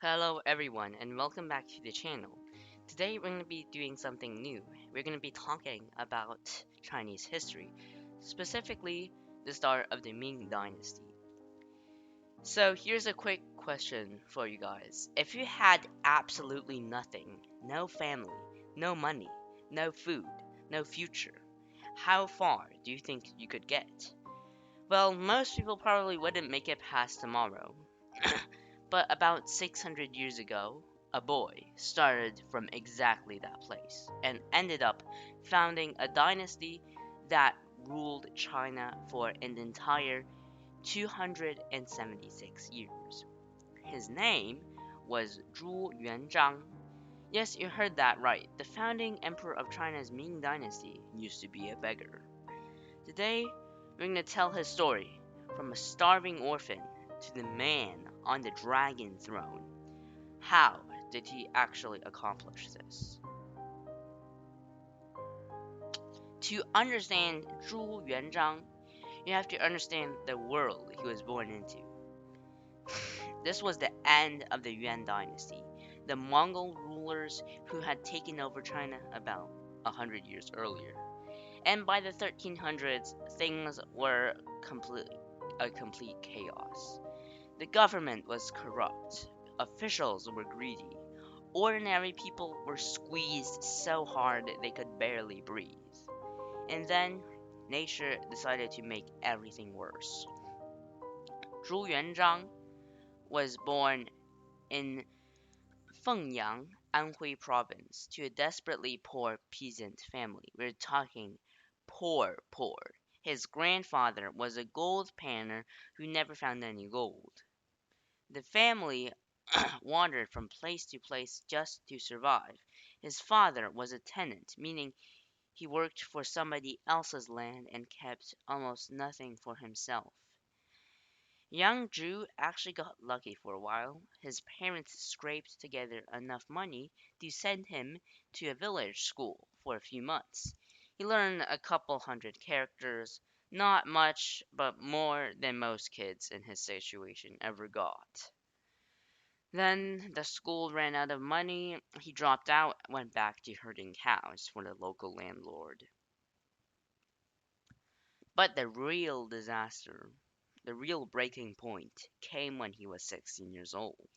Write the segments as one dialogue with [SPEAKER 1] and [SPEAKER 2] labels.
[SPEAKER 1] Hello everyone and welcome back to the channel. Today we're going to be doing something new. We're going to be talking about Chinese history, specifically the start of the Ming Dynasty. So here's a quick question for you guys. If you had absolutely nothing, no family, no money, no food, no future, how far do you think you could get? Well, most people probably wouldn't make it past tomorrow. But about 600 years ago, a boy started from exactly that place and ended up founding a dynasty that ruled China for an entire 276 years. His name was Zhu Yuanzhang. Yes, you heard that right. The founding emperor of China's Ming Dynasty used to be a beggar. Today, we're going to tell his story from a starving orphan to the man on the dragon throne. How did he actually accomplish this? To understand Zhu Yuanzhang, you have to understand the world he was born into. This was the end of the Yuan dynasty, the Mongol rulers who had taken over China about 100 years earlier. And by the 1300s, things were a complete chaos. The government was corrupt, officials were greedy, ordinary people were squeezed so hard they could barely breathe. And then nature decided to make everything worse. Zhu Yuanzhang was born in Fengyang, Anhui province, to a desperately poor peasant family. We're talking poor, poor. His grandfather was a gold panner who never found any gold. The family wandered from place to place just to survive. His father was a tenant, meaning he worked for somebody else's land and kept almost nothing for himself. Young Drew actually got lucky for a while. His parents scraped together enough money to send him to a village school for a few months. He learned a couple hundred characters, not much, but more than most kids in his situation ever got. Then the school ran out of money. He dropped out and went back to herding cows for the local landlord. But the real disaster, the real breaking point, came when he was 16 years old.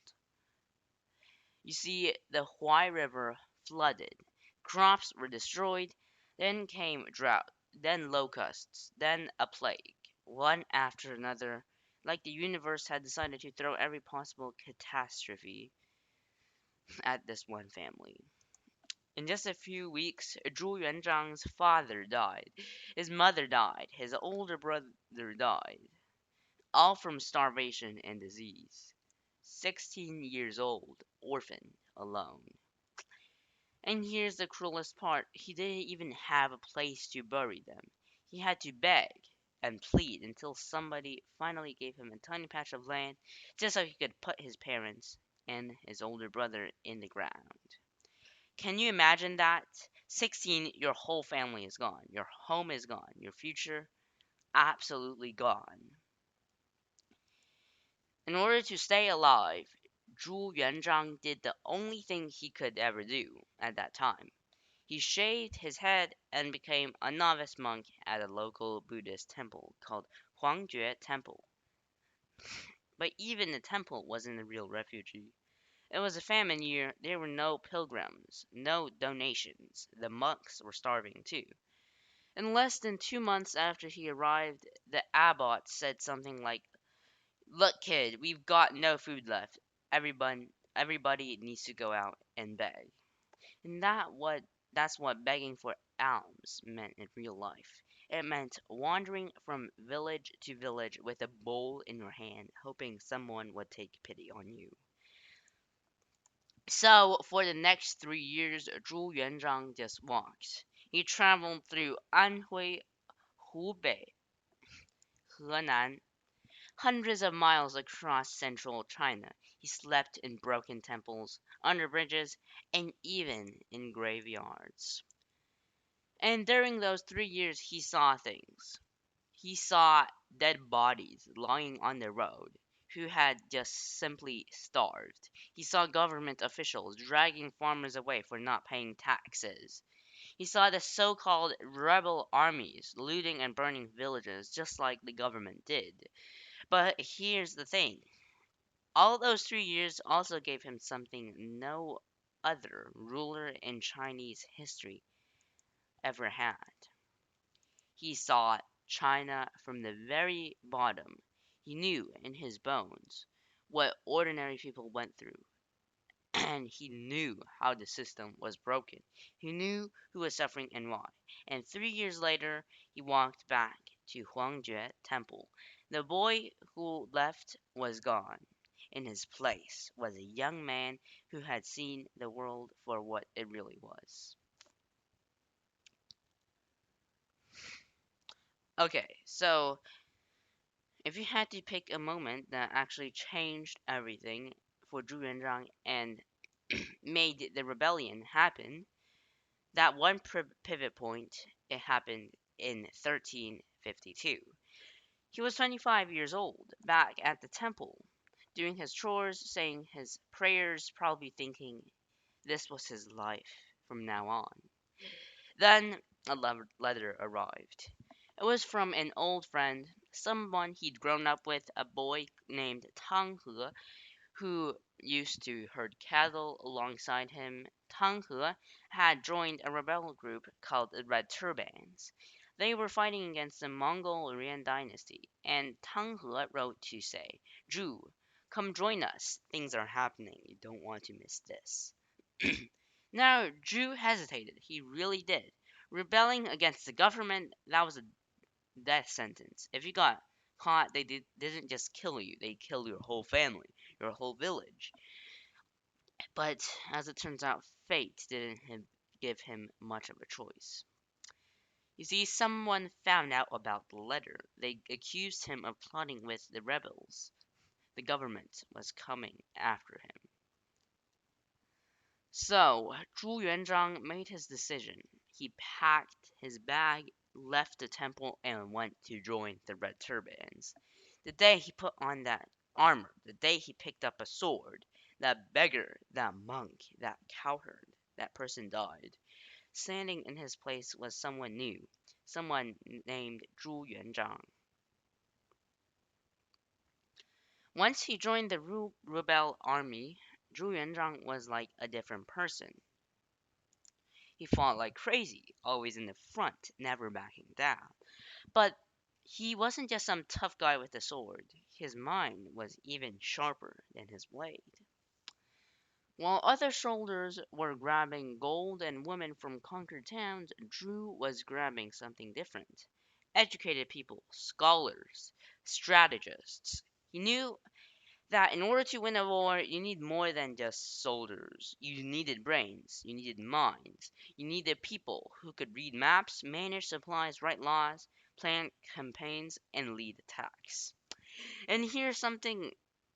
[SPEAKER 1] You see, the Huai River flooded, crops were destroyed, then came drought, then locusts, then a plague, one after another, like the universe had decided to throw every possible catastrophe at this one family. In just a few weeks, Zhu Yuanzhang's father died, his mother died, his older brother died, all from starvation and disease. 16 years old, orphan, alone. And here's the cruelest part, he didn't even have a place to bury them. He had to beg and plead until somebody finally gave him a tiny patch of land just so he could put his parents and his older brother in the ground. Can you imagine that? 16, your whole family is gone. Your home is gone. Your future, absolutely gone. In order to stay alive, Zhu Yuanzhang did the only thing he could ever do at that time. He shaved his head and became a novice monk at a local Buddhist temple called Huangjue Temple. But even the temple wasn't a real refugee. It was a famine year. There were no pilgrims, no donations. The monks were starving too. In less than 2 months after he arrived, the abbot said something like, "Look, kid, we've got no food left. Everybody needs to go out and beg." And that's what begging for alms meant in real life. It meant wandering from village to village with a bowl in your hand, hoping someone would take pity on you. So, for the next 3 years, Zhu Yuanzhang just walked. He traveled through Anhui, Hubei, Henan, hundreds of miles across central China. He slept in broken temples, under bridges, and even in graveyards. And during those 3 years, he saw things. He saw dead bodies lying on the road, who had just simply starved. He saw government officials dragging farmers away for not paying taxes. He saw the so called rebel armies looting and burning villages just like the government did. But here's the thing, all those 3 years also gave him something no other ruler in Chinese history ever had. He saw China from the very bottom. He knew in his bones what ordinary people went through, and he knew how the system was broken. He knew who was suffering and why. And 3 years later, he walked back to Huangjue Temple. The boy who left was gone. In his place was a young man who had seen the world for what it really was. Okay, so if you had to pick a moment that actually changed everything for Zhu Yuanzhang and made the rebellion happen, that one pivot point, it happened in 1352. He was 25 years old, back at the temple, doing his chores, saying his prayers, probably thinking this was his life from now on. Then a letter arrived. It was from an old friend, someone he'd grown up with, a boy named Tang He, who used to herd cattle alongside him. Tang He had joined a rebel group called the Red Turbans. They were fighting against the Mongol Yuan dynasty, and Tang He wrote to say, Zhu, come join us. Things are happening. You don't want to miss this. Now, Zhu hesitated. He really did. Rebelling against the government, that was a death sentence. If you got caught, they didn't just kill you, they killed your whole family, your whole village. But as it turns out, fate didn't give him much of a choice. You see, someone found out about the letter. They accused him of plotting with the rebels. The government was coming after him. So, Zhu Yuanzhang made his decision. He packed his bag, left the temple, and went to join the Red Turbans. The day he put on that armor, the day he picked up a sword, that beggar, that monk, that cowherd, that person died. Standing in his place was someone new, someone named Zhu Yuanzhang. Once he joined the rebel army, Zhu Yuanzhang was like a different person. He fought like crazy, always in the front, never backing down. But he wasn't just some tough guy with a sword. His mind was even sharper than his blade. While other soldiers were grabbing gold and women from conquered towns, Drew was grabbing something different. Educated people, scholars, strategists. He knew that in order to win a war, you need more than just soldiers. You needed brains, you needed minds, you needed people who could read maps, manage supplies, write laws, plan campaigns, and lead attacks. And here's something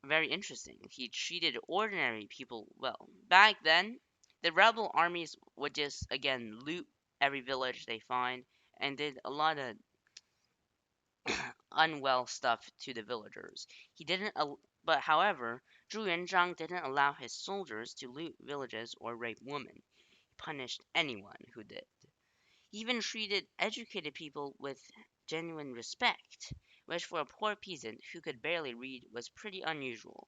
[SPEAKER 1] very interesting. He treated ordinary people well. Back then, the rebel armies would just, again, loot every village they find and did a lot of unwell stuff to the villagers. He didn't, but however, Zhu Yuanzhang didn't allow his soldiers to loot villages or rape women. He punished anyone who did. He even treated educated people with genuine respect, which for a poor peasant who could barely read was pretty unusual.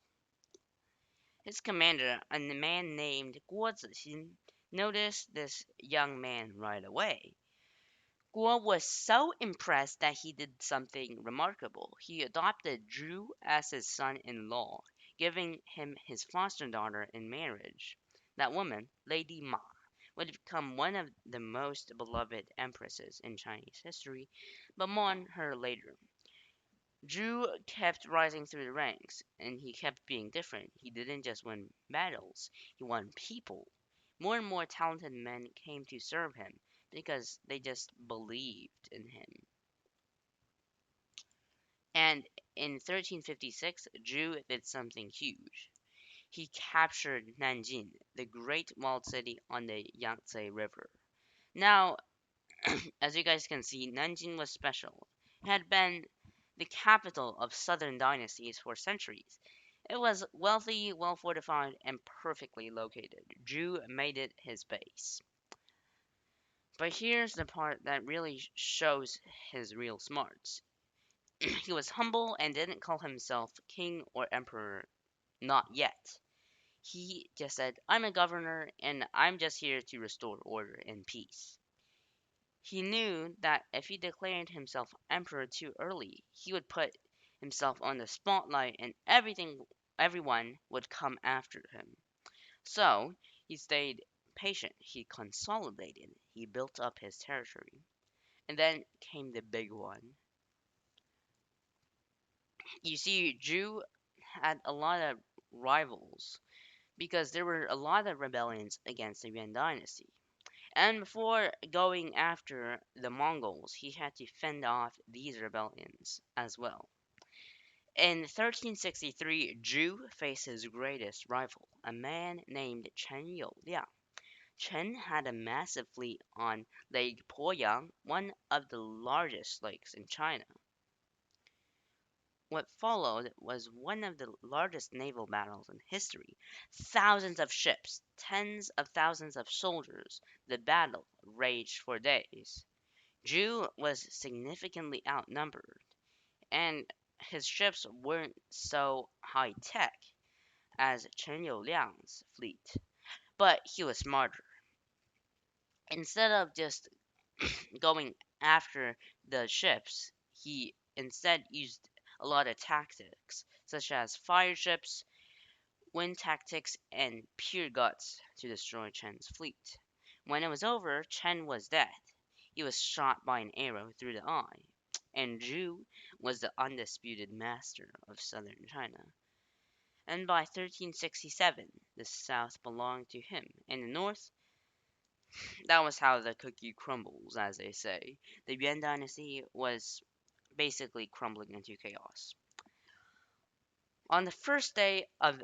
[SPEAKER 1] His commander, a man named Guo Zixin, noticed this young man right away. Guo was so impressed that he did something remarkable. He adopted Zhu as his son-in-law, giving him his foster daughter in marriage. That woman, Lady Ma, would become one of the most beloved empresses in Chinese history, but more on her later. Zhu kept rising through the ranks, and he kept being different. He didn't just win battles, he won people. More and more talented men came to serve him because they just believed in him. And in 1356, Zhu did something huge. He captured Nanjing, the great walled city on the Yangtze River. Now, as you guys can see, Nanjing was special. It had been the capital of southern dynasties for centuries. It was wealthy, well fortified, and perfectly located. Zhu made it his base. But here's the part that really shows his real smarts. He was humble and didn't call himself king or emperor, not yet. He just said, I'm a governor and I'm just here to restore order and peace. He knew that if he declared himself emperor too early, he would put himself on the spotlight and everyone would come after him. So he stayed patient, he consolidated, he built up his territory. And then came the big one. You see, Zhu had a lot of rivals because there were a lot of rebellions against the Yuan dynasty. And before going after the Mongols, he had to fend off these rebellions as well. In 1363, Zhu faced his greatest rival, a man named Chen Youliang. Chen had a massive fleet on Lake Poyang, one of the largest lakes in China. What followed was one of the largest naval battles in history. Thousands of ships, tens of thousands of soldiers. The battle raged for days. Zhu was significantly outnumbered, and his ships weren't so high tech as Chen Youliang's fleet, but he was smarter. Instead of just going after the ships, he instead used a lot of tactics, such as fire ships, wind tactics, and pure guts to destroy Chen's fleet. When it was over, Chen was dead. He was shot by an arrow through the eye, and Zhu was the undisputed master of southern China. And by 1367, the south belonged to him, and the north, that was how the cookie crumbles, as they say. The Yuan dynasty was basically crumbling into chaos. On the first day of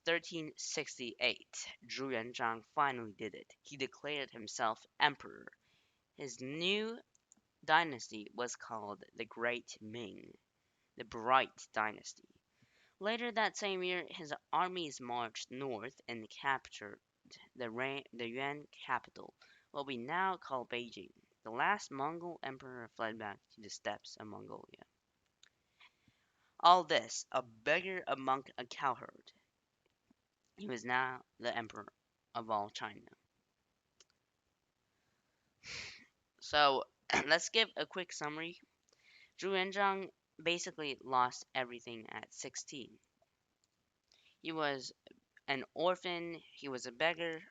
[SPEAKER 1] 1368, Zhu Yuanzhang finally did it. He declared himself emperor. His new dynasty was called the Great Ming, the Bright Dynasty. Later that same year, his armies marched north and captured the Yuan capital, what we now call Beijing. The last Mongol emperor fled back to the steppes of Mongolia. All this, a beggar, a monk, a cowherd. He was now the emperor of all China. So, let's give a quick summary. Zhu Yuanzhang basically lost everything at 16. He was an orphan, he was a beggar,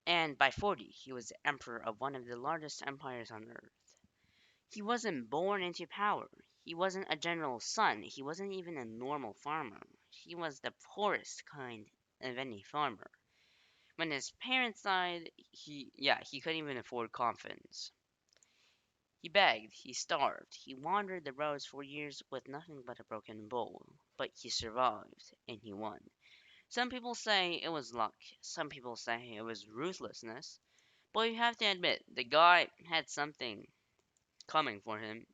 [SPEAKER 1] and by 40, he was the emperor of one of the largest empires on earth. He wasn't born into power. He wasn't a general's son. He wasn't even a normal farmer. He was the poorest kind of any farmer. When his parents died, he couldn't even afford coffins. He begged, he starved, he wandered the roads for years with nothing but a broken bowl. But he survived, and he won. Some people say it was luck, some people say it was ruthlessness, but you have to admit, the guy had something coming for him.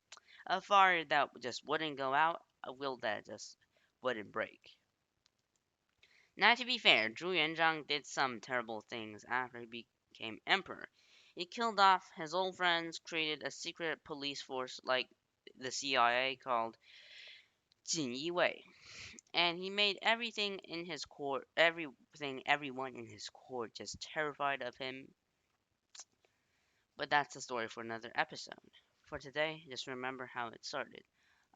[SPEAKER 1] A fire that just wouldn't go out, a will that just wouldn't break. Now, to be fair, Zhu Yuanzhang did some terrible things after he became emperor. He killed off his old friends, created a secret police force like the CIA called Jin Yi Wei, and he made everyone in his court just terrified of him. But that's a story for another episode. For today, just remember how it started.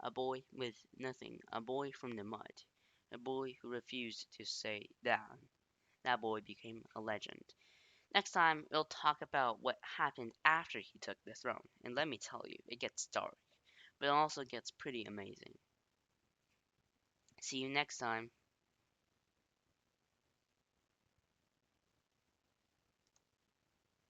[SPEAKER 1] A boy with nothing, a boy from the mud, a boy who refused to stay down. That boy became a legend. Next time, we'll talk about what happened after he took the throne. And let me tell you, it gets dark, but it also gets pretty amazing. See you next time.